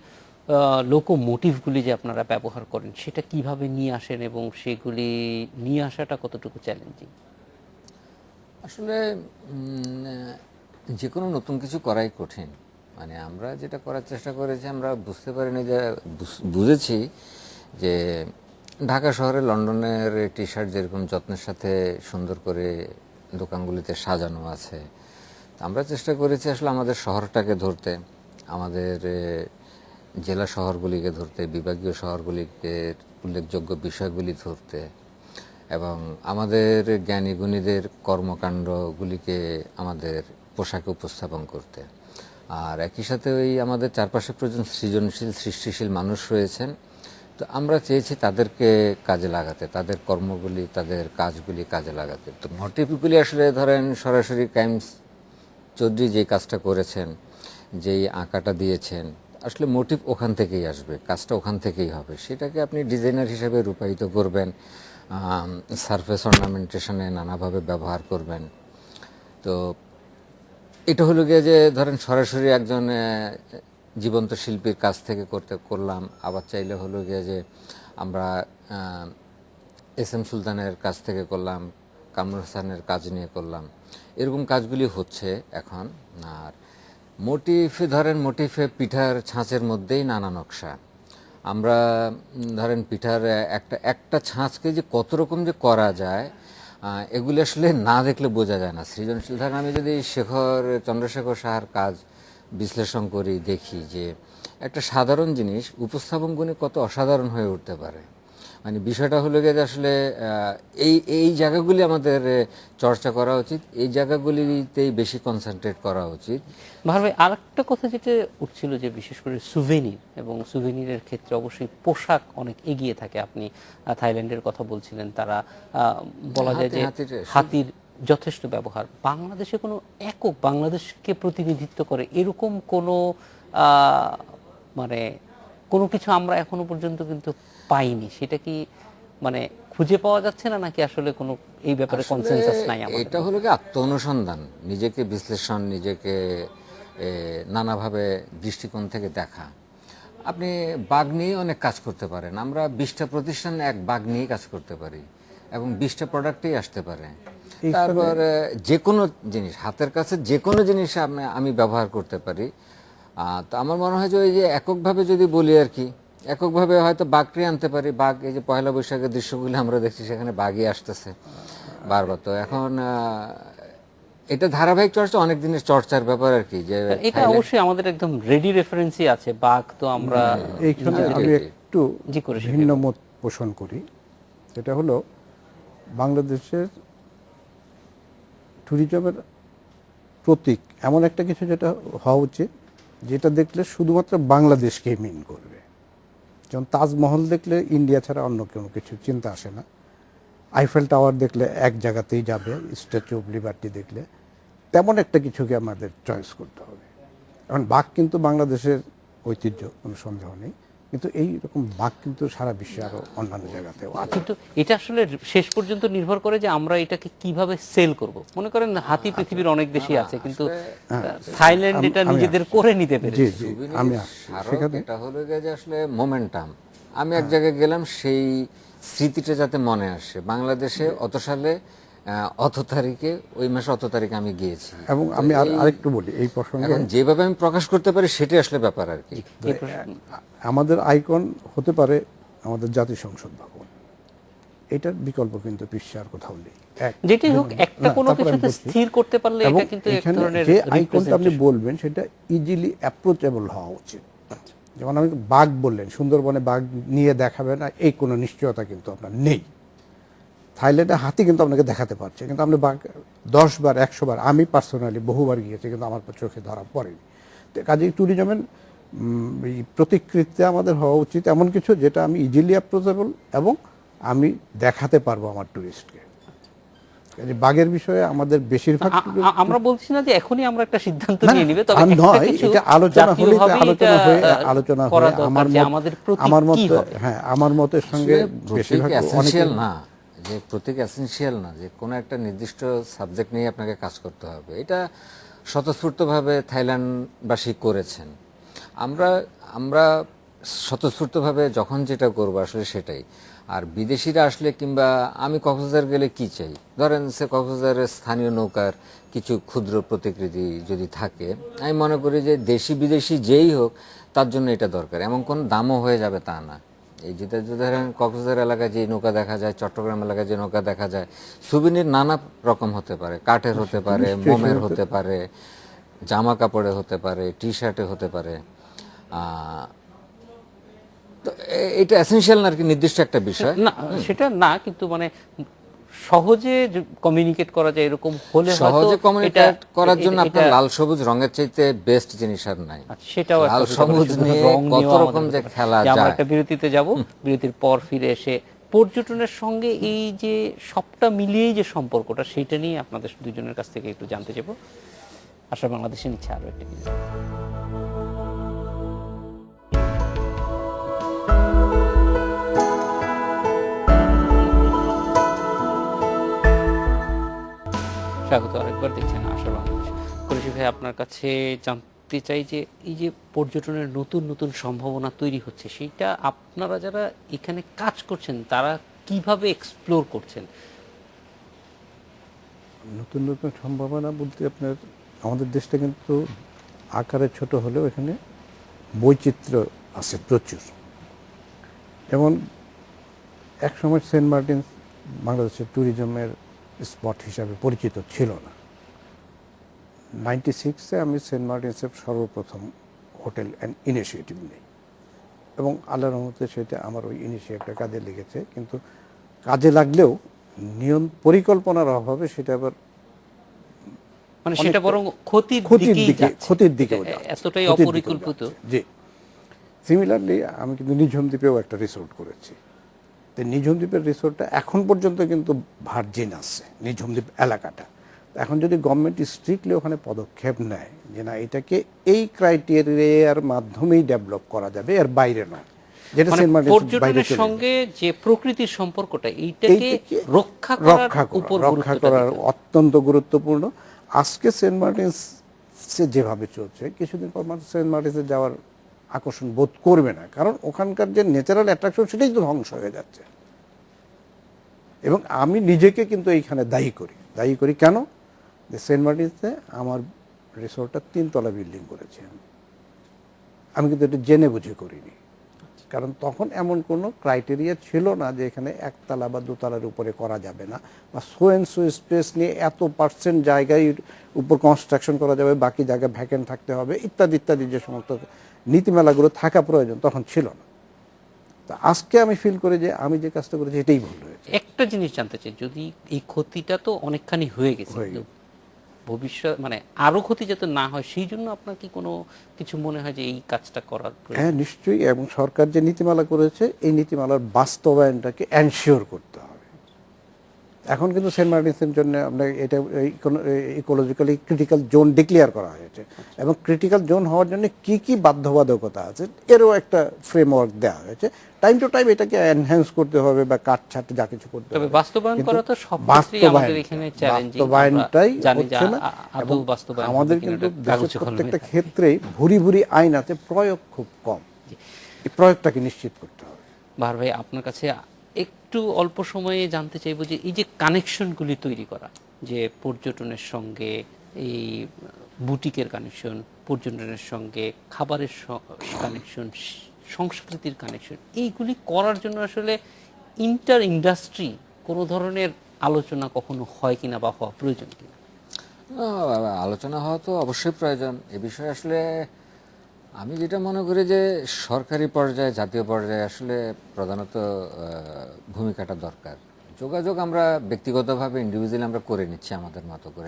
[SPEAKER 1] লোকোমোটিভগুলি যে আপনারা ব্যবহার করেন, সেটা কিভাবে নিয়ে আসেন এবং সেগুলি নিয়ে আসাটা কতটুকু চ্যালেঞ্জিং?
[SPEAKER 8] আসলে যে কোনো নতুন কিছু করাই কঠিন। মানে আমরা যেটা করার চেষ্টা করেছি, আমরা বুঝতে পারিনি যে বুঝেছি যে ঢাকা শহরে লন্ডনের টি শার্ট যেরকম যত্নের সাথে সুন্দর করে দোকানগুলিতে সাজানো আছে, আমরা চেষ্টা করেছি আসলে আমাদের শহরটাকে ধরতে, আমাদের জেলা শহরগুলিকে ধরতে, বিভাগীয় শহরগুলিকে উল্লেখযোগ্য বিষয়গুলি ধরতে এবং আমাদের জ্ঞানী গুণীদের কর্মকাণ্ডগুলিকে আমাদের পোশাকে উপস্থাপন করতে। আর একই সাথে ওই আমাদের চারপাশে প্রয়োজন সৃজনশীল সৃষ্টিশীল মানুষ রয়েছেন, তো আমরা চেয়েছি তাদেরকে কাজে লাগাতে, তাদের কর্মগুলি, তাদের কাজগুলি কাজে লাগাতে। তো মোটিভগুলি আসলে ধরেন সরাসরি কাইমস চৌধুরী যেই কাজটা করেছেন, যেই আঁকাটা দিয়েছেন, আসলে মোটিভ ওখান থেকেই আসবে, কাজটা ওখান থেকেই হবে। সেটাকে আপনি ডিজাইনার হিসেবে রূপায়িত করবেন, সারফেস অর্নামেন্টেশনে নানাভাবে ব্যবহার করবেন। তো এটা হলো গিয়ে যে ধরেন সরাসরি একজন জীবন্ত শিল্পীর কাছ থেকে করলাম, আবার চাইলে হলো গিয়ে যে আমরা এস এম সুলতানের কাছ থেকে করলাম, কামরুল হাসানের কাজ নিয়ে করলাম, এরকম কাজগুলি হচ্ছে এখন। আর মোটিফে ধরেন মোটিফে পিঠার ছাঁচের মধ্যেই নানা নকশা। আমরা ধরেন পিঠার একটা ছাঁচকে যে কত রকম যে করা যায়, এগুলি আসলে না দেখলে বোঝা যায় না। সৃজনশীল ধরেন আমি যদি চন্দ্রশেখর সাহার কাজ বিশ্লেষণ করি, দেখি যে একটা সাধারণ জিনিস উপস্থাপন গুণে কত অসাধারণ হয়ে উঠতে পারে। মানে বিষয়টা হলো গিয়ে যে আসলে এই জায়গাগুলি আমাদের চর্চা করা উচিত, এই জায়গাগুলিতেই বেশি কনসেন্ট্রেট করা উচিত।
[SPEAKER 1] ভাই, আরেকটা কথা যেটা উঠছিল যে বিশেষ করে সুভেনির, এবং সুভেনিরের ক্ষেত্রে অবশ্যই পোশাক অনেক এগিয়ে থাকে। আপনি থাইল্যান্ডের কথা বলছিলেন, তারা বলা যায় যে হাতির যথেষ্ট ব্যবহার। বাংলাদেশে কোনো একক বাংলাদেশকে প্রতিনিধিত্ব করে এরকম কোনো মানে কোনো কিছু আমরা এখনো পর্যন্ত কিন্তু পাইনি। সেটা কি মানে খুঁজে পাওয়া যাচ্ছে না, নাকি আসলে কোনো এই ব্যাপারে কনসেনসাস নাই আমাদের?
[SPEAKER 8] এটা হলো কি আত্ম অনুসন্ধান, নিজেকে বিশ্লেষণ, নিজেকে নানাভাবে দৃষ্টিকোণ থেকে দেখা। আপনি বাঘ নিয়ে অনেক কাজ করতে পারেন, আমরা 20টা প্রতিষ্ঠান এক বাঘ নিয়ে কাজ করতে পারি এবং 20টা প্রোডাক্টেই আসতে পারে। তারপর যে কোনো জিনিস, হাতের কাছে যে কোনো জিনিস আমি ব্যবহার করতে পারি। তো আমার মনে হয় যে ওই যে এককভাবে যদি বলি আর কি, এককভাবে হয়তো বাঘটি আনতে পারি, বাঘ এই যে পয়লা বৈশাখের দৃশ্যগুলো আমরা দেখছি সেখানে বাঘই আসতেছে বারবার। তো এখন এটা ধারাবাহিক চর্চা, অনেক দিনের চর্চার ব্যাপার আর কি, যে
[SPEAKER 1] এটা অবশ্যই আমাদের একদম রেডি রেফারেন্সই আছে, বাঘ তো আমরা
[SPEAKER 7] এইখানে আমি একটু
[SPEAKER 1] জি করে
[SPEAKER 7] ভিন্ন মত পোষণ করি। সেটা হলো বাংলাদেশের ট্যুরিজমের প্রতীক এমন একটা কিছু যেটা হওয়া উচিত, যেটা দেখলে শুধুমাত্র বাংলাদেশকেই মিন করবে। যেমন তাজমহল দেখলে ইন্ডিয়া ছাড়া অন্য কোনো কিছু চিন্তা আসে না, আইফেল টাওয়ার দেখলে এক জায়গাতেই যাবে, স্ট্যাচু অফ লিবার্টি দেখলে, তেমন একটা কিছুকে আমাদের চয়েস করতে হবে। এখন বাঘ কিন্তু বাংলাদেশের ঐতিহ্য, কোনো সন্দেহ নেই, কিন্তু এই রকম বাঘ কিন্তু সারা বিশ্বে আরো অন্যান্য জায়গাতেও আছে।
[SPEAKER 1] কিন্তু এটা আসলে শেষ পর্যন্ত নির্ভর করে যে আমরা এটাকে কিভাবে সেল করব। মনে করেন হাতি পৃথিবীর অনেক দেশই আছে, কিন্তু থাইল্যান্ড এটা নিজেদের করে নিতে পেরেছে।
[SPEAKER 7] জি জি, আমি সেখানে
[SPEAKER 8] এটা হলো গিয়ে যে আসলে মোমেন্টাম। আমি এক জায়গায় গেলাম, সেই স্মৃতিটা যাতে মনে আসে, বাংলাদেশে অত সালে অত তারিখে, ওই মাসে অত তারিখে আমি গিয়েছি।
[SPEAKER 7] এবং আমি আরেকটু বলি এই প্রসঙ্গে,
[SPEAKER 8] এখন যেভাবে আমি প্রকাশ করতে পারি সেটাই আসলে ব্যাপার আর কি।
[SPEAKER 7] আমাদের আইকন হতে পারে আমাদের জাতীয় সংসদ ভবন, এটার বিকল্প কিন্তু বিশ্বে আর কোথাও নেই।
[SPEAKER 1] যেটাই হোক, একটা কোনো কিছুতে স্থির করতে পারলে এটা কিন্তু এক ধরনের
[SPEAKER 7] যে আইকনটা আপনি বলবেন সেটা ইজিলি অ্যাপ্রোচেবল হওয়া উচিত। যেমন আমি বাঘ বললেন, সুন্দরবনে বাঘ নিয়ে দেখাবে না এই কোনো নিশ্চয়তা কিন্তু আপনার নেই। থাইল্যান্ডে হাতি কিন্তু আপনাকে দেখাতে পারছে, কিন্তু আপনি বাঘ 10 বার 100 বার, আমি পার্সোনালি বহুবার গিয়েছি, কিন্তু আমার চোখে ধরা পড়েনি। তো কাজেই ট্যুরিজমের এই প্রতিকৃতিতে আমাদের হওয়া উচিত এমন কিছু যেটা আমি ইজিলি অ্যাপ্রোচেবল এবং আমি দেখাতে পারবো আমার ট্যুরিস্টকে। বাঘের বিষয়ে আমাদের বেশিরভাগ,
[SPEAKER 1] আমরা বলছি না যে এখনই আমরা একটা সিদ্ধান্ত নিয়ে নিবে, তবে
[SPEAKER 7] নয়, এটা আলোচনা হলে আলোচনা হয়ে আমার মত, হ্যাঁ আমার মতের সঙ্গে বেশিরভাগ
[SPEAKER 8] এসেনশিয়াল না, যে প্রতীক এসেনশিয়াল না যে কোনো একটা নির্দিষ্ট সাবজেক্ট নিয়ে আপনাকে কাজ করতে হবে। এটা স্বতঃস্ফূর্তভাবে থাইল্যান্ডবাসী করেছেন। আমরা স্বতঃস্ফূর্তভাবে যখন যেটা করবো আসলে সেটাই। আর বিদেশিরা আসলে, কিংবা আমি কক্সবাজার গেলে কি চাই, ধরেন সে কক্সবাজারের স্থানীয় নৌকার কিছু ক্ষুদ্র প্রতিকৃতি যদি থাকে, আমি মনে করি যে দেশি বিদেশি যেই হোক তার জন্য এটা দরকার। এমন কোনো দামও হয়ে যাবে তা না। এই যেটা ধরেন কক্সবাজার এলাকায় যে নৌকা দেখা যায়, চট্টগ্রাম এলাকায় যে নৌকা দেখা যায়, সুবিনির নানা রকম হতে পারে, কাঠের হতে পারে, মোমের হতে পারে, জামা কাপড়ে হতে পারে, টি শার্টে হতে পারে। তো এটা এসেনশিয়াল না আর কি, নির্দিষ্ট একটা বিষয়
[SPEAKER 1] না, সেটা না, কিন্তু মানে সহজে কমিউনিকেট করা যায় এরকম হলে,
[SPEAKER 8] সহজে কমিউনিকেট করার জন্য আপনার লাল সবুজ রঙের চাইতে বেস্ট জিনিস আর নাই।
[SPEAKER 1] সেটাও
[SPEAKER 8] লাল সবুজ নিয়ে কত রকম যে খেলা যায়।
[SPEAKER 1] আমরা একটা বিরতিতে যাব, বিরতির পর ফিরে এসে পর্যটনের সঙ্গে এই যে সবটা মিলিয়েই যে সম্পর্কটা, সেটা নিয়ে আপনাদের দুজনের কাছ থেকে একটু জানতে চাইবো। আশা বাংলাদেশে নিচ্ছে আরো একটা বিরতি। স্বাগত আরেকবার, দেখছেন আশা বাংলাদেশ। করিশি ভাই, আপনার কাছে জানতে চাই যে এই যে পর্যটনের নতুন নতুন সম্ভাবনা তৈরি হচ্ছে, সেইটা আপনারা যারা এখানে কাজ করছেন তারা কিভাবে এক্সপ্লোর করছেন?
[SPEAKER 7] নতুন নতুন সম্ভাবনা বলতে আপনার আমাদের দেশটা কিন্তু আকারে ছোট হলেও এখানে বৈচিত্র্য আছে প্রচুর। যেমন একসময় সেন্ট মার্টিন বাংলাদেশের ট্যুরিজমের স্পট হিসাবে পরিচিত ছিল না। 96-এ আমি সেন্ট মার্টিনসের সর্বপ্রথম হোটেল অ্যান্ড ইনিশিয়েটিভ নিই, এবং আল্লাহর রহমতে সেটা আমার ওই ইনিশিয়েটিভটা কাজে লেগেছে। কিন্তু কাজে লাগলেও নিয়ম পরিকল্পনার অভাবে সেটা আবার
[SPEAKER 1] মানে সেটা বরং ক্ষতির দিকে এতটাই অপরিকল্পিত।
[SPEAKER 7] জি, সিমিলারলি আমি কিন্তু নিঝুম দ্বীপেও একটা রিসোর্ট করেছি। তো নিঝুম দ্বীপের রিসোর্টটা এখন পর্যন্ত কিন্তু ভার্জিন আছে, নিঝুম দ্বীপ এলাকাটা। এখন যদি গভর্নমেন্ট স্ট্রিক্টলি ওখানে পদক্ষেপ নেয় যে না, এটাকে এই ক্রাইটেরিয়ার মাধ্যমেই ডেভেলপ করা যাবে, এর বাইরে নয়, যেটা সেন্ট মার্টিন
[SPEAKER 1] পর্যটনের সঙ্গে যে প্রকৃতির সম্পর্কটা, এইটাকে রক্ষা
[SPEAKER 7] করার অত্যন্ত গুরুত্বপূর্ণ। আজকে সেন্ট মার্টিনসে যেভাবে চলছে, কিছুদিন পর মানুষ সেন্ট মার্টিনসে যাওয়ার আকর্ষণ বোধ করবে না, কারণ ওখানকার যে ন্যাচারাল অ্যাট্রাকশন সেটাই তো ধ্বংস হয়ে যাচ্ছে। এবং আমি নিজেকে কিন্তু এইখানে দায়ী করি কেন, যে সেন্ট মার্টিনসে আমার রিসোর্টটা 3 তলা বিল্ডিং করেছি আমি কিন্তু এটা জেনে বুঝে করিনি। কারণ তখন এমন কোনো ক্রাইটেরিয়া ছিল না যে এখানে একতলা বা দোতলার উপরে করা যাবে না, বা সো অ্যান্ড সো স্পেস নিয়ে এত পার্সেন্ট জায়গায় উপর কনস্ট্রাকশন করা যাবে, বাকি জায়গা ভ্যাকেন্ট থাকতে হবে ইত্যাদি ইত্যাদি যে সমস্ত নীতিমালাগুলো থাকা প্রয়োজন তখন ছিল না। তো আজকে আমি ফিল করি যে আমি যে কাজটা করেছি এটাই ভুল হয়েছে।
[SPEAKER 1] একটা জিনিস জানতে চাই, যদি এই ক্ষতিটা তো অনেকখানি হয়ে গেছে, কিন্তু ভবিষ্যৎ মানে আরো ক্ষতি যাতে না হয় সেই জন্য আপনার কি কোনো কিছু মনে হয় যে এই কাজটা করার প্রয়োজন?
[SPEAKER 7] হ্যাঁ নিশ্চয়ই, এবং সরকার যে নীতিমালা করেছে এই নীতিমালার বাস্তবায়নটাকে এনশিওর করতে হবে। এখন কিন্তু সেন্ট মার্টিনসের জন্য আমরা এটা ইকোলজিক্যালি ক্রিটিক্যাল জোন ডিক্লেয়ার করা হয়েছে, এবং ক্রিটিক্যাল জোন হওয়ার জন্য কি কি বাধ্যবাধকতা আছে এরও একটা ফ্রেমওয়ার্ক দেওয়া হয়েছে। টাইম টু টাইম এটাকে এনহ্যান্স করতে হবে বা কাটছাট যা কিছু করতে
[SPEAKER 1] তবে
[SPEAKER 7] হবে,
[SPEAKER 1] বাস্তবায়ন
[SPEAKER 7] কিন্তু
[SPEAKER 1] করা তো সব ক্ষেত্রেই আমাদের এখানে চ্যালেঞ্জিং,
[SPEAKER 7] বাস্তবায়নটাই
[SPEAKER 1] জানি যে
[SPEAKER 7] হচ্ছে না।
[SPEAKER 1] আদৌ বাস্তবায়ন
[SPEAKER 7] আমাদের
[SPEAKER 1] হবে কিনা
[SPEAKER 7] কিন্তু
[SPEAKER 1] এটা
[SPEAKER 7] দেশের
[SPEAKER 1] কাগজে কলমে
[SPEAKER 7] প্রত্যেকটা
[SPEAKER 1] থাকে।
[SPEAKER 7] ক্ষেত্রেই ভুরি ভুরি আইন আছে, প্রয়োগ খুব কম। এই প্রয়োগটাকে নিশ্চিত করতে হবে।
[SPEAKER 1] বাহার ভাই, আপনার কাছে একটু অল্প সময়ে জানতে চাইবো যে এই যে কানেকশনগুলি তৈরি করা, যে পর্যটনের সঙ্গে এই বুটিকের কানেকশন, পর্যটনের সঙ্গে খাবারের কানেকশন, সংস্কৃতির কানেকশন, এইগুলি করার জন্য আসলে ইন্টার ইন্ডাস্ট্রি কোনো ধরনের আলোচনা কখনো হয় কিনা বা হওয়া প্রয়োজন কিনা?
[SPEAKER 8] আলোচনা হওয়া তো অবশ্যই প্রয়োজন। এ বিষয়ে আসলে আমি যেটা মনে করি যে সরকারি পর্যায়ে, জাতীয় পর্যায়ে আসলে প্রধানত ভূমিকাটা দরকার। যোগাযোগ আমরা ব্যক্তিগতভাবে ইন্ডিভিজুয়ালি আমরা করে নিচ্ছি আমাদের মতো করে।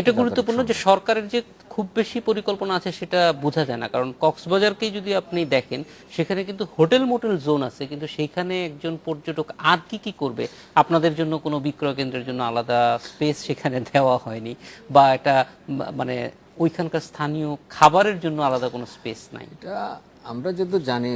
[SPEAKER 1] এটা গুরুত্বপূর্ণ যে সরকারের যে খুব বেশি পরিকল্পনা আছে সেটা বোঝা যায় না, কারণ কক্সবাজারকেই যদি আপনি দেখেন সেখানে কিন্তু হোটেল মোটেল জোন আছে, কিন্তু সেইখানে একজন পর্যটক আর কি কি করবে? আপনাদের জন্য কোনো বিক্রয় কেন্দ্রের জন্য আলাদা স্পেস সেখানে দেওয়া হয়নি, বা এটা মানে ওইখানকার স্থানীয় খাবারের জন্য আলাদা কোনো স্পেস নাই।
[SPEAKER 8] এটা আমরা যদি জানি,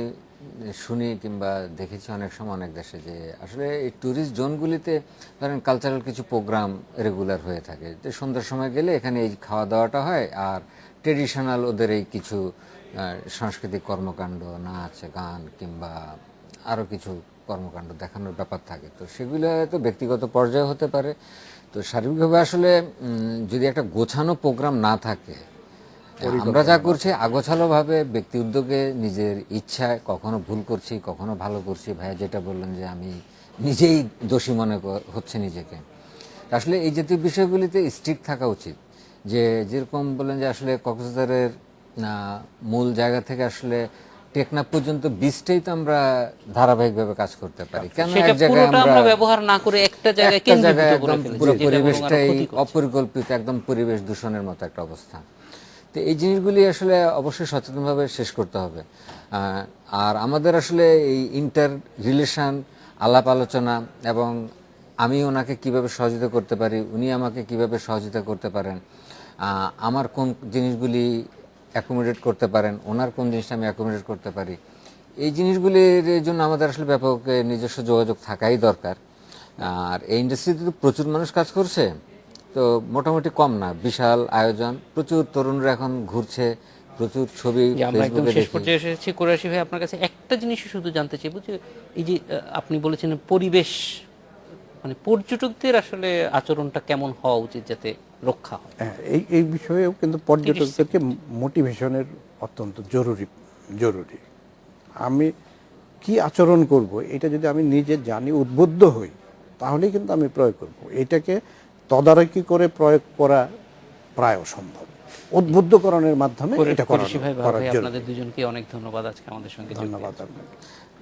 [SPEAKER 8] শুনি কিংবা দেখেছি অনেক সময় অনেক দেশে, যে আসলে এই ট্যুরিস্ট জোনগুলিতে ধরেন কালচারাল কিছু প্রোগ্রাম রেগুলার হয়ে থাকে, যে সন্ধ্যার সময় গেলে এখানে এই খাওয়া দাওয়াটা হয়, আর ট্রেডিশনাল ওদের এই কিছু সাংস্কৃতিক কর্মকাণ্ড, নাচ গান কিংবা আরও কিছু কর্মকাণ্ড দেখানোর ব্যাপার থাকে। তো সেগুলো হয়তো ব্যক্তিগত পর্যায়ে হতে পারে। তো সার্বিকভাবে আসলে যদি একটা গোছানো প্রোগ্রাম না থাকে, আমরা যা করছি আগোছালোভাবে ব্যক্তি উদ্যোগে নিজের ইচ্ছায়, কখনো ভুল করছি কখনো ভালো করছি। ভাইয়া যেটা বললেন যে আমি নিজেই দোষী মনে হচ্ছে নিজেকে, আসলে এই জাতীয় বিষয়গুলিতে স্ট্রিক্ট থাকা উচিত। যে যেরকম বললেন যে আসলে কক্সবাজারের মূল জায়গা থেকে আসলে টেকনাফ পর্যন্ত বিচটাই তো আমরা ধারাবাহিকভাবে কাজ করতে পারি, কেন এক জায়গায় আমরা
[SPEAKER 1] ব্যবহার না করে একটা জায়গায়
[SPEAKER 8] একদম পুরো পরিবেশটাই অপরিকল্পিত, একদম পরিবেশ দূষণের মতো একটা অবস্থা। তো এই জিনিসগুলি আসলে অবশ্যই সচেতনভাবে শেষ করতে হবে। আর আমাদের আসলে এই ইন্টার রিলেশন, আলাপ আলোচনা, এবং আমি ওনাকে কিভাবে সহযোগিতা করতে পারি, উনি আমাকে কিভাবে সহযোগিতা করতে পারেন, আমার কোন জিনিসগুলি অ্যাকোমোডেট করতে পারেন, ওনার কোন জিনিসটা আমি অ্যাকোমোডেট করতে পারি, এই জিনিসগুলির জন্য আমাদের আসলে ব্যাপক নিজস্ব যোগাযোগ থাকাই দরকার। আর এই ইন্ডাস্ট্রিতে তো প্রচুর মানুষ কাজ করছে, তো মোটামুটি কম না, বিশাল আয়োজন, প্রচুর তরুণরা এখন ঘুরছে, প্রচুর ছবি ফেসবুকে
[SPEAKER 1] শেষ পর্যায়ে এসেছি। কুরাশি ভাই, আপনার কাছে একটা জিনিস শুধু জানতে চাইবো যে এই যে আপনি বলেছেন পরিবেশ, মানে পর্যটকদের আসলে আচরণটা কেমন হওয়া উচিত যাতে রক্ষা হয়?
[SPEAKER 7] হ্যাঁ, এই বিষয়েও কিন্তু পর্যটকদেরকে মোটিভেশনের অত্যন্ত জরুরি। আমি কি আচরণ করব এটা যদি আমি নিজে জানি, উদ্বুদ্ধ হই, তাহলেই কিন্তু আমি প্রয়োগ করব। এটাকে তদারকি করে প্রয়োগ করা প্রায় অসম্ভব। উদ্বুদ্ধকরণের মাধ্যমে এটা করা
[SPEAKER 1] জরুরি। আপনাদের দুজনকে অনেক ধন্যবাদ আজকে আমাদের সঙ্গে।
[SPEAKER 7] ধন্যবাদ আপনাকে।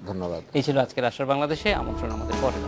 [SPEAKER 8] ধন্যবাদ।
[SPEAKER 1] এই ছিল আজকের আশার বাংলাদেশে। আমন্ত্রণ আমাদের পরে।